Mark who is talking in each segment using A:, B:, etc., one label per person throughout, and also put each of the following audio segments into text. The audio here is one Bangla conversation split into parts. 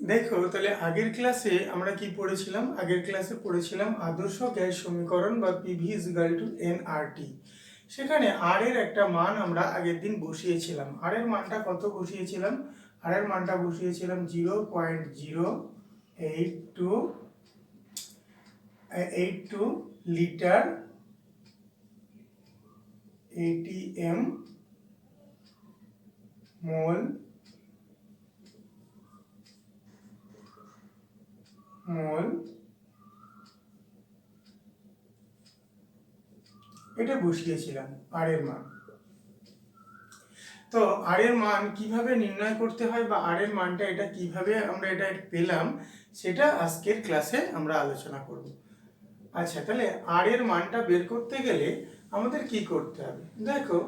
A: দেখো তাহলে আগের ক্লাসে আমরা কি পড়েছিলাম? আগের ক্লাসে পড়েছিলাম আদর্শ গ্যাস সমীকরণ বা PV is equal two nRT. সেখানে আর এর একটা মান আমরা আগের দিন বসিয়েছিলাম। আর এর মানটা কত বসিয়েছিলাম? আর এর মানটা বসিয়েছিলাম 0.082 লিটার এটিএম মোল এটা বসিয়েছিলাম আর এর মান। তো আর এর মান কিভাবে নির্ণয় করতে হয় বা আর এর মানটা এটা কিভাবে আমরা এটা পেলাম সেটা আজকের ক্লাসে আমরা আলোচনা করব। আচ্ছা, তাহলে আর এর মানটা বের করতে গেলে আমাদের কি করতে হবে? দেখো,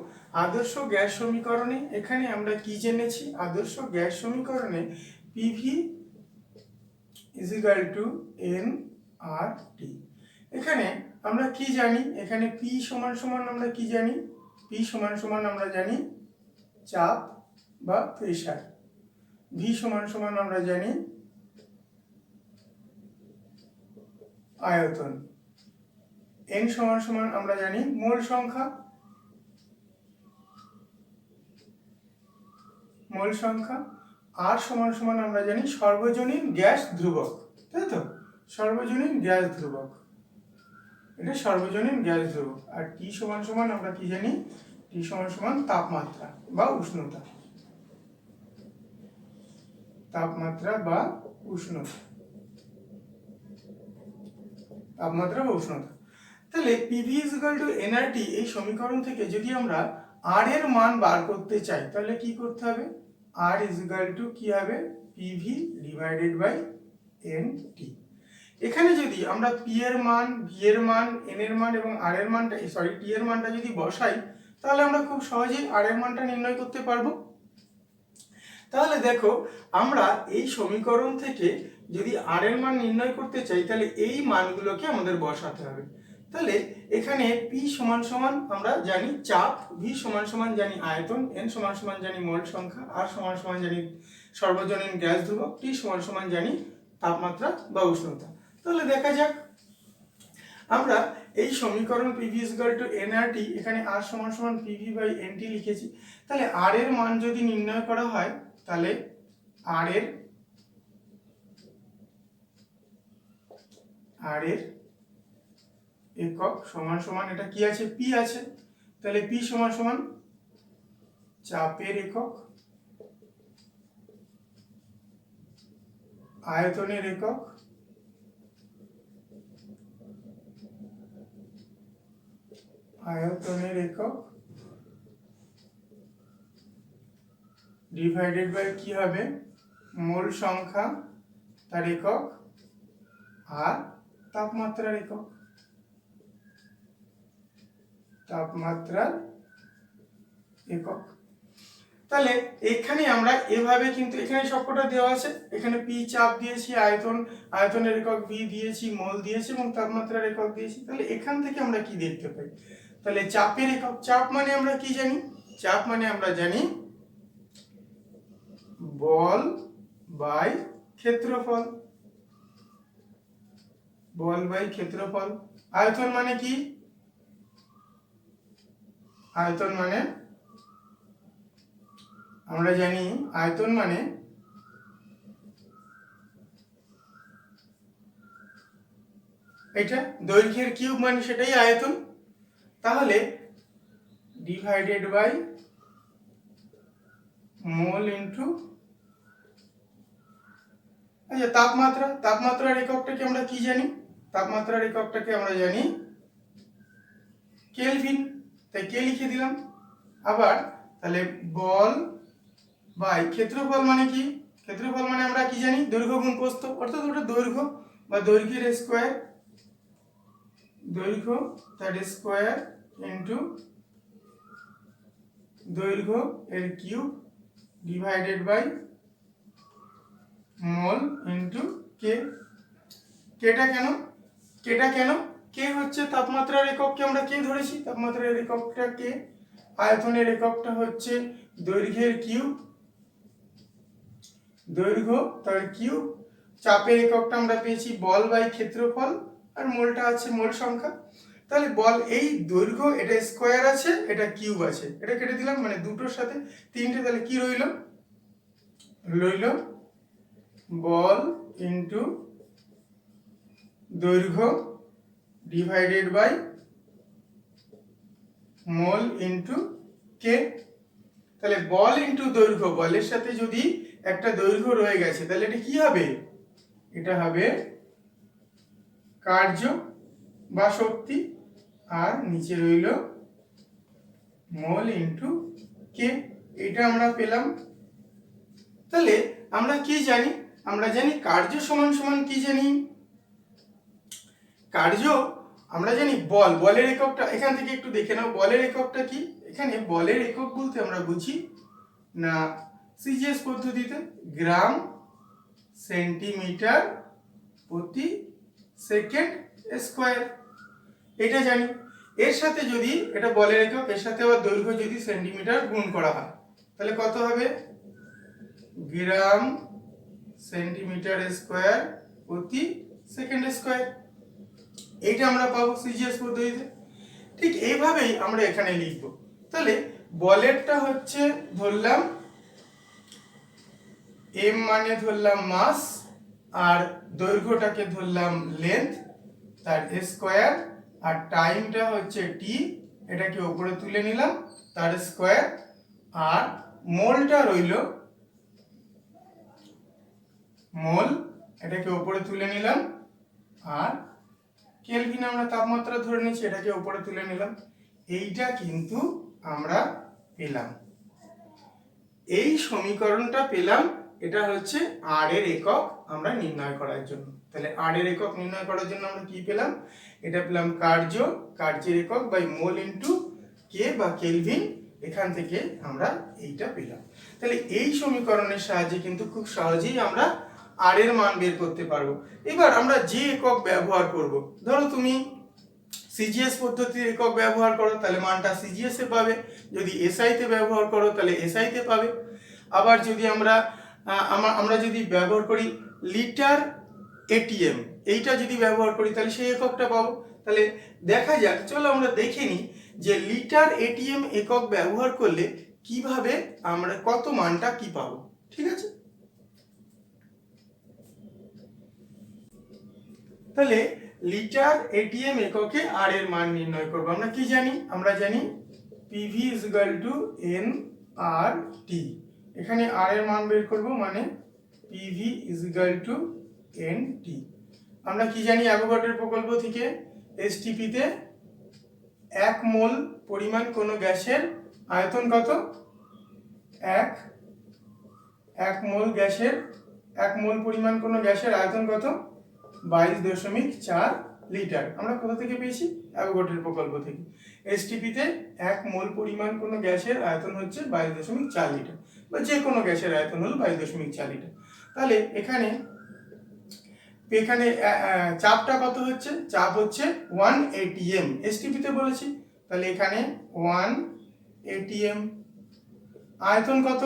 A: আদর্শ গ্যাস সমীকরণে এখানে আমরা কি জেনেছি? আদর্শ গ্যাস সমীকরণে P V is equal to N R T. এখানে আমরা কি জানি? এখানে পি সমান সমান আমরা কি জানি? পি সমান সমান আমরা জানি চাপ বা প্রেসার। ভি সমান সমান আমরা জানি আয়তন। এন সমান সমান আমরা জানি মোল সংখ্যা। আর সমান সমান আমরা জানি সর্বজনীন গ্যাস ধ্রুবক, তাই তো? সর্বজনীন গ্যাস ধ্রুবক, এটা সর্বজনীন গ্যাস ধ্রুবক। আর টি সমান সমান আমরা কি জানি? টি সমান সমান তাপমাত্রা বা উষ্ণতা। তাপমাত্রা বা উষ্ণতা। তাহলে PV is equal two nRT এই সমীকরণ থেকে যদি আমরা আর এর মান বার করতে চাই তাহলে কি করতে হবে? আর ইজ ইকুয়াল টু কি হবে? P V divided by N T. এখানে যদি আমরা পি এর মান, ভি এর মান, এন এর মান এবং আর এর মানটা টি এর মানটা যদি বসাই তাহলে আমরা খুব সহজেই আর এর মানটা নির্ণয় করতে পারবো। তাহলে দেখো, আমরা এই সমীকরণ থেকে যদি আর এর মান নির্ণয় করতে চাই তাহলে এই মানগুলোকে আমাদের বসাতে হবে। তাহলে এখানে পি সমান সমান আমরা জানি চাপ, ভি সমান সমান জানি আয়তন, এন সমান সমান জানি মোল সংখ্যা, আর সমান সমান জানি সর্বজনীন গ্যাস ধ্রুবক, টি সমান সমান জানি তাপমাত্রা বা উষ্ণতা। তাহলে দেখা যাক, আমরা এই সমীকরণ PV is equal two nRT, এখানে আর সমান সমান পিভি বাই এনটি লিখেছি। তাহলে আর এর মান যদি নির্ণয় করা হয় তাহলে আর এর একক সমান সমান এটা কি আছে? পি আছে। তাহলে পি সমান সমান চাপের একক, আয়তনের একক, ডিভাইডেড বাই কি হবে? মোল সংখ্যা তার একক আর তাপমাত্রার একক। তাহলে এখানে আমরা এভাবে কিন্তু এখানে সবকটা দেওয়া আছে। এখানে পি চাপ দিয়েছি, আয়তনের একক ভি দিয়েছি, মোল দিয়েছি এবং তাপমাত্রার একক দিয়েছি। তাহলে এখান থেকে আমরা কি দেখতে পাই? তাহলে চাপের একক, চাপ মানে আমরা কি জানি? চাপ মানে আমরা জানি বল বাই ক্ষেত্রফল। আয়তন মানে কি? আয়তন মানে আমরা জানি আয়তন মানে এটা দৈর্ঘ্যের কিউব, মানে সেটাই আয়তন। তাহলে ডিভাইডেড বাই মোল ইনটু, আচ্ছা তাপমাত্রার এককটাকে আমরা কি জানি? তাপমাত্রার এককটাকে আমরা জানি কেলভিন, তাই কে লিখে দিলাম। আবার তাহলে বল বাই ক্ষেত্রফল মানে কি? ক্ষেত্রফল মানে আমরা কি জানি? দৈর্ঘ্য গুণ প্রস্থ, অর্থাৎ ওটা দৈর্ঘ্য বা দৈর্ঘ্যের স্কয়ার, দৈর্ঘ্য তার স্কয়ার ইনটু দৈর্ঘ্য এর cube divided by mole into K. কেটা কেন? কে হচ্ছে তাপমাত্রার একককে আমরা কে ধরেছি, তাপমাত্রার এককটা কে। আয়তনের এককটা হচ্ছে দৈর্ঘ্যের কিউব দৈর্ঘ্য, তার কিউব, চাপের এককটা আমরা পেয়েছি বল বাই ক্ষেত্রফল, আর মোলটা আছে মোল সংখ্যা। তাহলে বল এই দৈর্ঘ্য, এটা স্কোয়ার আছে, এটা কিউব আছে, এটা কেটে দিলাম, মানে দুটোর সাথে তিনটে, তাহলে কি রইল? রইল বল ইন্টু দৈর্ঘ্য divided by mole into k. তাহলে বল ইন্টু দৈর্ঘ্য, বলের সাথে যদি একটা দৈর্ঘ্য রয়ে গেছে তাহলে এটা কি হবে? এটা হবে কার্য বা শক্তি, আর নিচে রইল মোল ইন্টু কে। এটা আমরা পেলাম। তাহলে আমরা কি জানি? আমরা জানি কার্য সমান সমান কি জানি? কার্য আমরা জানি বল, বলের এককটা এখান থেকে একটু দেখে নাও। বলের এককটা কি? এখানে বলের একক বলতে আমরা বুঝি না সিজিএস পদ্ধতিতে গ্রাম সেন্টিমিটার প্রতি সেকেন্ড স্কোয়ার, এটা জানি। এর সাথে যদি এটা বলের একক, এর সাথে আবার দৈর্ঘ্য যদি সেন্টিমিটার গুণ করা হয় তাহলে কত হবে? গ্রাম সেন্টিমিটার স্কোয়ার প্রতি সেকেন্ড স্কোয়ার, এইটা আমরা পাবো সিজিএস পদ্ধতিতে। ঠিক এইভাবেই আমরা এখানে লিখব। তাহলে বলেরটা হচ্ছে ধরলাম এম, মানে ধরলাম মাস, আর দৈর্ঘ্যটাকে ধরলাম লেন্থ, তার স্কোয়ার, আর টাইমটা হচ্ছে টি, এটাকে উপরে তুলে নিলাম তার স্কোয়ার, আর মোলটা রইল মোল, এটাকে উপরে তুলে নিলাম, আর কেলভিন আমরা তাপমাত্রা ধরে নিচ্ছি, এটাকে উপরে তুলে নিলাম। এইটা কিন্তু আমরা পেলাম, এই সমীকরণটা পেলাম। এটা হচ্ছে আর এর একক আমরা নির্ণয় করার জন্য। তাহলে আর এর একক নির্ণয় করার জন্য আমরা কি পেলাম? এটা পেলাম কার্য, কার্যের একক বাই মোল ইন্টু কে বা কেলভিন, এখান থেকে আমরা এইটা পেলাম। তাহলে এই সমীকরণের সাহায্যে কিন্তু খুব সহজেই আমরা আর এর মান বের করতে পারবো। এবার আমরা যে একক ব্যবহার করব, ধরো তুমি সিজিএস পদ্ধতির একক ব্যবহার করো তাহলে মানটা সিজিএস এ পাবে, যদি এসআই তে ব্যবহার করো তাহলে এসআই তে পাবে। আবার যদি আমরা যদি ব্যবহার করি লিটার এটিএম, এইটা যদি ব্যবহার করি তাহলে সেই এককটা পাবো। তাহলে দেখা যাক, চলো আমরা দেখে নিই যে লিটার এটিএম একক ব্যবহার করলে কিভাবে আমরা কত মানটা কি পাবো। ঠিক আছে, তাহলে লিটার এটিএম এককে আর এর মান নির্ণয় করব। আমরা কি জানি? আমরা জানি P V is equal to N R T. এখানে আর এর মান বের করব, মানে P V is equal to N T. আমরা কি জানি অ্যাভোগাড্রোর প্রকল্প থেকে? এসটিপি তে 1 মোল পরিমাণ কোনো গ্যাসের আয়তন কত? 1 মোল গ্যাসের 1 মোল পরিমাণ কোনো গ্যাসের আয়তন কত? 22.4 লিটার। আমরা কোথা থেকে পেয়েছি? অ্যাভোগাড্রোর প্রকল্প থেকে। এসটিপি তে 1 মোল পরিমাণ কোনো গ্যাসের আয়তন হচ্ছে 22.4 লিটার, বা যে কোনো গ্যাসের আয়তন হলো 22.4 লিটার। তাহলে এখানে চাপটা কত হচ্ছে? চাপ হচ্ছে 1 atm, এসটিপি তে বলেছি। তাহলে এখানে 1 atm। আয়তন কত?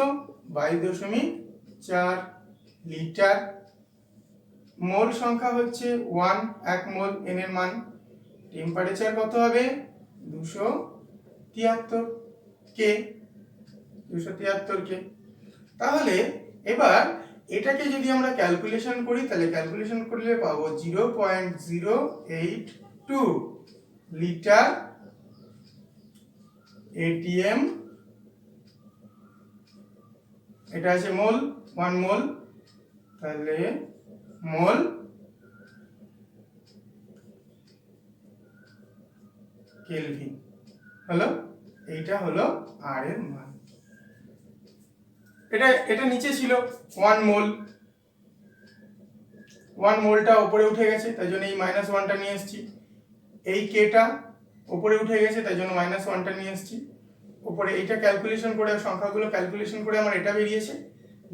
A: 22.4 লিটার। মোল সংখ্যা হচ্ছে 1, 1 মোল, এন এর মান। টেম্পারেচার কত হবে? 273 কে, 273 কে। তাহলে এবার এটাকে যদি আমরা ক্যালকুলেশন করি তাহলে ক্যালকুলেশন করলে পাবো 0.082 লিটার এটিএম। এটা আছে মোল, 1 মোল, তাহলে মোল কেলভিন হলো। এইটা হলো আর এর মান। এটা নিচে ছিল 1 মোল, 1 মোলটা উপরে উঠে গেছে, তাই জন্য এই -1টা নিয়ে এসেছি। এই কেটা উপরে উঠে গেছে, তাই জন্য -1টা নিয়ে এসেছি উপরে। এইটা ক্যালকুলেশন করে, সংখ্যাগুলো ক্যালকুলেশন করে আমার এটা বেরিয়েছে।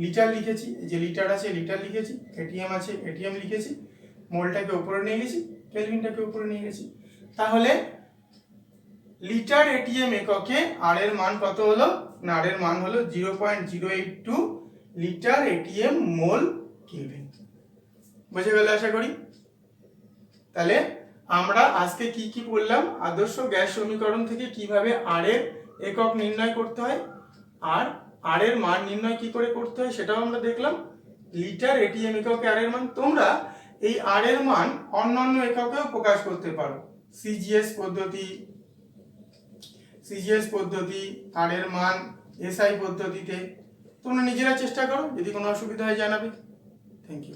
A: লিটার লিখেছি, যে লিটার আছে লিটার লিখেছি, এটিএম আছে এটিএম লিখেছি, মোলটাকে উপরে নিয়ে গেছি, কেলভিনটাকে উপরে নিয়ে গেছি। তাহলে লিটার এটিএম এককে আর এর মান কত হলো? না, আর এর মান হলো 0.082 লিটার এটিএম মোল কেলভিন। বুঝে গেল আশা করি। তাহলে আমরা আজকে কি কি বললাম, আদর্শ গ্যাস সমীকরণ থেকে কিভাবে আর এর একক নির্ণয় করতে হয় আর আর এর মান নির্ণয় কি করে করতে হয় সেটাও আমরা দেখলাম। লিটার এটিএম এককে আর এর মান, তোমরা এই আর এর মান অন্যান্য এককেও প্রকাশ করতে পারো। সিজিএস পদ্ধতি, আর এর মান এসআই পদ্ধতিতে তোমরা নিজেরা চেষ্টা করো, যদি কোনো অসুবিধা হয় জানাবে। Thank you.